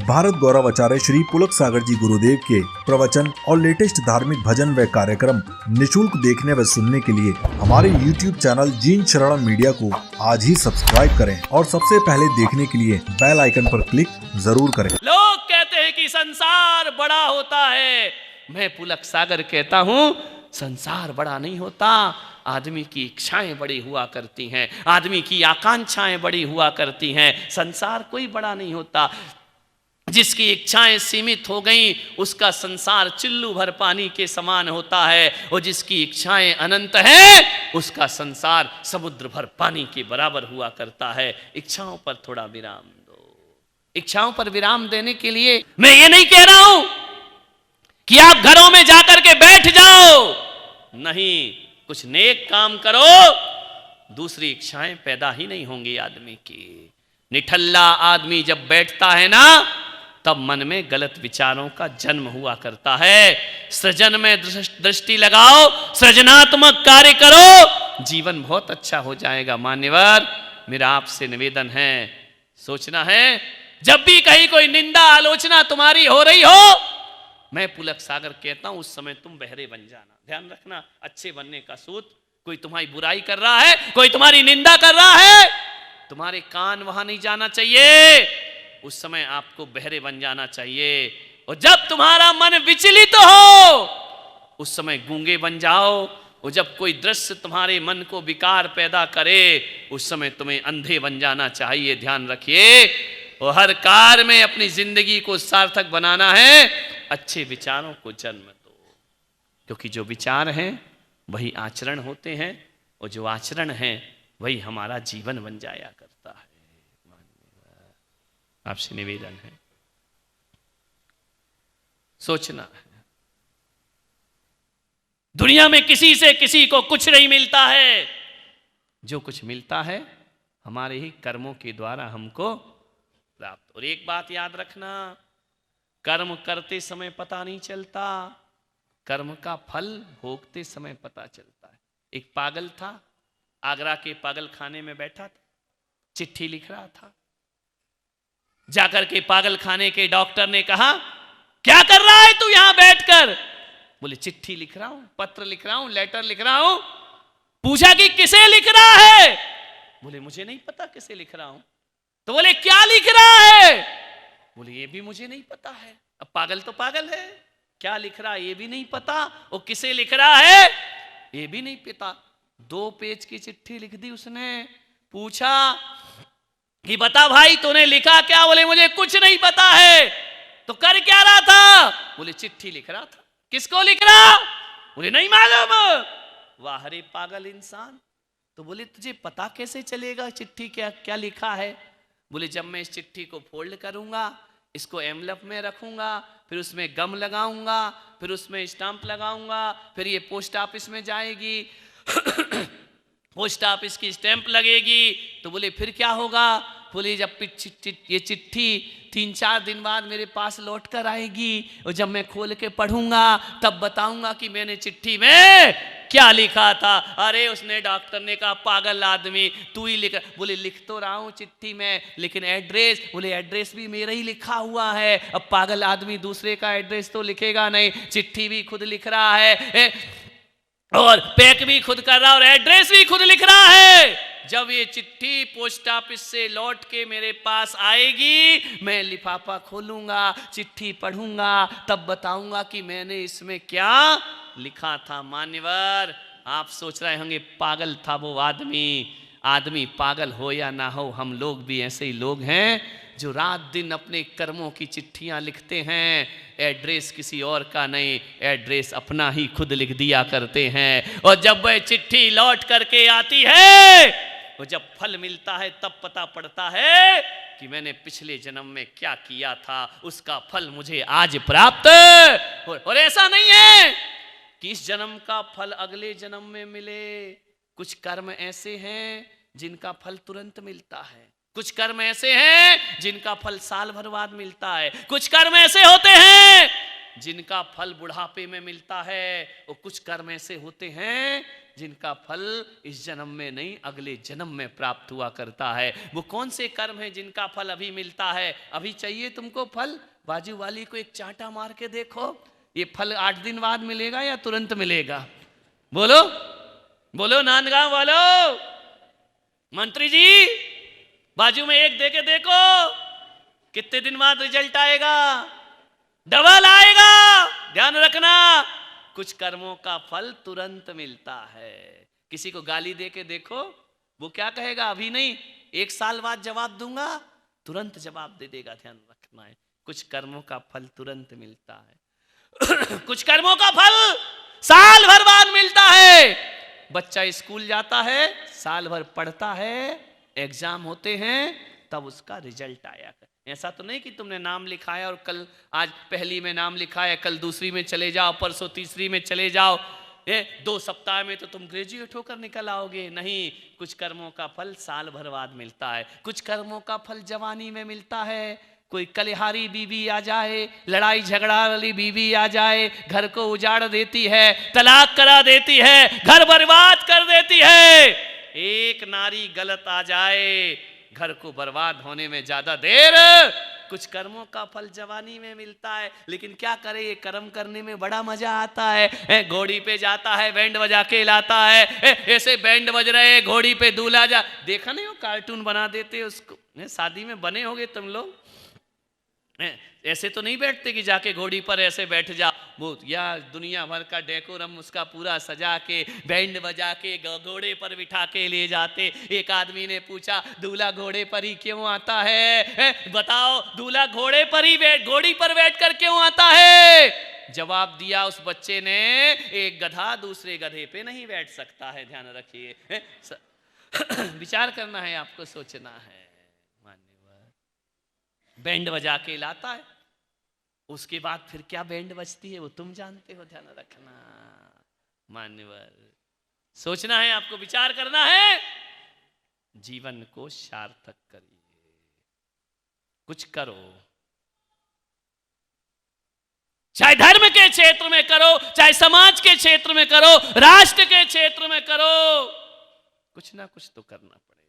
भारत गौरव आचार्य श्री पुलक सागर जी गुरुदेव के प्रवचन और लेटेस्ट धार्मिक भजन व कार्यक्रम निशुल्क देखने व सुनने के लिए हमारे YouTube चैनल जीन शरण मीडिया को आज ही सब्सक्राइब करें और सबसे पहले देखने के लिए बेल आइकन पर क्लिक जरूर करें। लोग कहते हैं कि संसार बड़ा होता है, मैं पुलक सागर कहता हूँ संसार बड़ा नहीं होता। आदमी की इच्छाएं बड़ी हुआ करती हैं, आदमी की आकांक्षाएं बड़ी हुआ करती हैं। संसार कोई बड़ा नहीं होता। जिसकी इच्छाएं सीमित हो गई उसका संसार चिल्लू भर पानी के समान होता है, और जिसकी इच्छाएं अनंत हैं उसका संसार समुद्र भर पानी के बराबर हुआ करता है। इच्छाओं पर थोड़ा विराम दो। इच्छाओं पर विराम देने के लिए मैं ये नहीं कह रहा हूं कि आप घरों में जाकर के बैठ जाओ, नहीं, कुछ नेक काम करो, दूसरी इच्छाएं पैदा ही नहीं होंगी आदमी की। निठल्ला आदमी जब बैठता है ना तब मन में गलत विचारों का जन्म हुआ करता है। सृजन में दृष्टि लगाओ, सृजनात्मक कार्य करो, जीवन बहुत अच्छा हो जाएगा। मान्यवर, मेरा आपसे निवेदन है, सोचना है जब भी कहीं कोई निंदा आलोचना तुम्हारी हो रही हो, मैं पुलक सागर कहता हूं उस समय तुम बहरे बन जाना। ध्यान रखना, अच्छे बनने का सूत्र, कोई तुम्हारी बुराई कर रहा है, कोई तुम्हारी निंदा कर रहा है, तुम्हारे कान वहां नहीं जाना चाहिए। उस समय आपको बहरे बन जाना चाहिए। और जब तुम्हारा मन विचलित हो उस समय गूंगे बन जाओ। और जब कोई दृश्य तुम्हारे मन को विकार पैदा करे उस समय तुम्हें अंधे बन जाना चाहिए। ध्यान रखिए, और हर कार्य में अपनी जिंदगी को सार्थक बनाना है, अच्छे विचारों को जन्म दो, क्योंकि जो विचार हैं वही आचरण होते हैं, और जो आचरण है वही हमारा जीवन बन जाया करता है। आपसे निवेदन है, सोचना है, दुनिया में किसी से किसी को कुछ नहीं मिलता है। जो कुछ मिलता है हमारे ही कर्मों के द्वारा हमको प्राप्त। और एक बात याद रखना, कर्म करते समय पता नहीं चलता, कर्म का फल भोगते समय पता चलता है। एक पागल था, आगरा के पागल खाने में बैठा था, चिट्ठी लिख रहा था। जाकर के पागल खाने के डॉक्टर ने कहा, क्या कर रहा है तू यहां बैठकर? बोले चिट्ठी लिख रहा हूं, पत्र लिख रहा हूं, लेटर लिख रहा हूं। पूछा कि किसे लिख रहा है? बोले मुझे नहीं पता किसे लिख रहा हूं। तो बोले क्या लिख रहा है? बोले ये भी मुझे नहीं पता है। अब पागल तो पागल है, क्या लिख रहा है ये भी नहीं पता, और किसे लिख रहा है ये भी नहीं पता। 2 पेज की चिट्ठी लिख दी उसने। पूछा कि बता भाई तूने लिखा क्या? बोले मुझे कुछ नहीं पता है। तो कर क्या रहा था? बोले चिट्ठी लिख रहा था। किसको लिख रहा? बोले नहीं मालूम। वाह रे पागल इंसान। तो बोले तुझे पता कैसे चलेगा चिट्ठी क्या क्या लिखा है? बोले जब मैं इस चिट्ठी को फोल्ड करूंगा, इसको एनवेलप में रखूंगा, फिर उसमें गम लगाऊंगा, फिर उसमें स्टाम्प लगाऊंगा, फिर ये पोस्ट ऑफिस में जाएगी पोस्ट ऑफिस की स्टैंप लगेगी। तो बोले फिर क्या होगा? बोले जब ये चिट्ठी 3-4 दिन बाद मेरे पास लौट कर आएगी, और जब मैं खोल के पढ़ूंगा तब बताऊंगा कि मैंने चिट्ठी में क्या लिखा था। अरे उसने डॉक्टर ने कहा पागल आदमी तू ही लिख। बोले लिख तो रहा हूं चिट्ठी में, लेकिन एड्रेस? बोले एड्रेस भी मेरा ही लिखा हुआ है। अब पागल आदमी दूसरे का एड्रेस तो लिखेगा नहीं, चिट्ठी भी खुद लिख रहा है, और पैक भी खुद कर रहा है, और एड्रेस भी खुद लिख रहा है। जब ये चिट्ठी पोस्ट ऑफिस से लौट के मेरे पास आएगी, मैं लिफाफा खोलूंगा, चिट्ठी पढ़ूंगा, तब बताऊंगा कि मैंने इसमें क्या लिखा था। मान्यवर, आप सोच रहे होंगे पागल था वो आदमी। आदमी पागल हो या ना हो, हम लोग भी ऐसे ही लोग हैं जो रात दिन अपने कर्मों की चिट्ठियां लिखते हैं। एड्रेस किसी और का नहीं, एड्रेस अपना ही खुद लिख दिया करते हैं। और जब वह चिट्ठी लौट करके आती है, और जब फल मिलता है तब पता पड़ता है कि मैंने पिछले जन्म में क्या किया था, उसका फल मुझे आज प्राप्त। और ऐसा नहीं है कि इस जन्म का फल अगले जन्म में मिले। कुछ कर्म ऐसे हैं जिनका फल तुरंत मिलता है, कुछ कर्म ऐसे हैं जिनका फल साल भर बाद मिलता है, कुछ कर्म ऐसे होते हैं जिनका फल बुढ़ापे में मिलता है, और कुछ कर्म ऐसे होते हैं जिनका फल इस जन्म में नहीं अगले जन्म में प्राप्त हुआ करता है। वो कौन से कर्म हैं जिनका फल अभी मिलता है? अभी चाहिए तुमको फल, बाजू वाली को एक चांटा मार के देखो, ये फल 8 दिन बाद मिलेगा या तुरंत मिलेगा? बोलो बोलो, नांदगांव वालो, मंत्री जी बाजू में एक देके देखो, कितने दिन बाद रिजल्ट आएगा? डबल आएगा। ध्यान रखना, कुछ कर्मों का फल तुरंत मिलता है। किसी को गाली देके देखो, वो क्या कहेगा? अभी नहीं, 1 साल बाद जवाब दूंगा, तुरंत जवाब दे देगा। ध्यान रखना है, कुछ कर्मों का फल तुरंत मिलता है कुछ कर्मों का फल साल भर बाद मिलता है। बच्चा स्कूल जाता है, साल भर पढ़ता है, एग्जाम होते हैं, तब उसका रिजल्ट आया। ऐसा तो नहीं कि तुमने नाम लिखाया और कल आज पहली में नाम लिखाया, कल दूसरी में चले जाओ, परसों तीसरी में चले जाओ, 2 सप्ताह में तो तुम ग्रेजुएट होकर निकल आओगे। नहीं, कुछ कर्मों का फल साल भर बाद मिलता है। कुछ कर्मों का फल जवानी में मिलता है। कोई कलिहारी बीवी आ जाए, लड़ाई झगड़ा वाली बीवी आ जाए, घर को उजाड़ देती है, तलाक करा देती है, घर बर्बाद कर देती है। एक नारी गलत आ जाए, घर को बर्बाद होने में ज्यादा देर। कुछ कर्मों का फल जवानी में मिलता है, लेकिन क्या करे, ये कर्म करने में बड़ा मजा आता है। घोड़ी पे जाता है, बैंड बजा के लाता है, ऐसे बैंड बज रहे, घोड़ी पे दूल्हा जा, देखा नहीं हो कार्टून बना देते उसको, शादी में बने होगे तुम लोग। ऐसे तो नहीं बैठते कि जाके घोड़ी पर ऐसे बैठ जा, वो या दुनिया भर का डेकोरम उसका पूरा सजा के बैंड बजा के घोड़े पर बिठा के ले जाते। एक आदमी ने पूछा, दूल्हा घोड़े पर ही क्यों आता है? बताओ, दूल्हा घोड़ी पर बैठकर क्यों आता है? जवाब दिया उस बच्चे ने, एक गधा दूसरे गधे पे नहीं बैठ सकता है। ध्यान रखिए, विचार करना है आपको, सोचना है। बैंड बजा के लाता है, उसके बाद फिर क्या बैंड बजती है वो तुम जानते हो। ध्यान रखना मान्यवर, सोचना है आपको, विचार करना है, जीवन को सार्थक करिए, कुछ करो, चाहे धर्म के क्षेत्र में करो, चाहे समाज के क्षेत्र में करो, राष्ट्र के क्षेत्र में करो, कुछ ना कुछ तो करना पड़ेगा।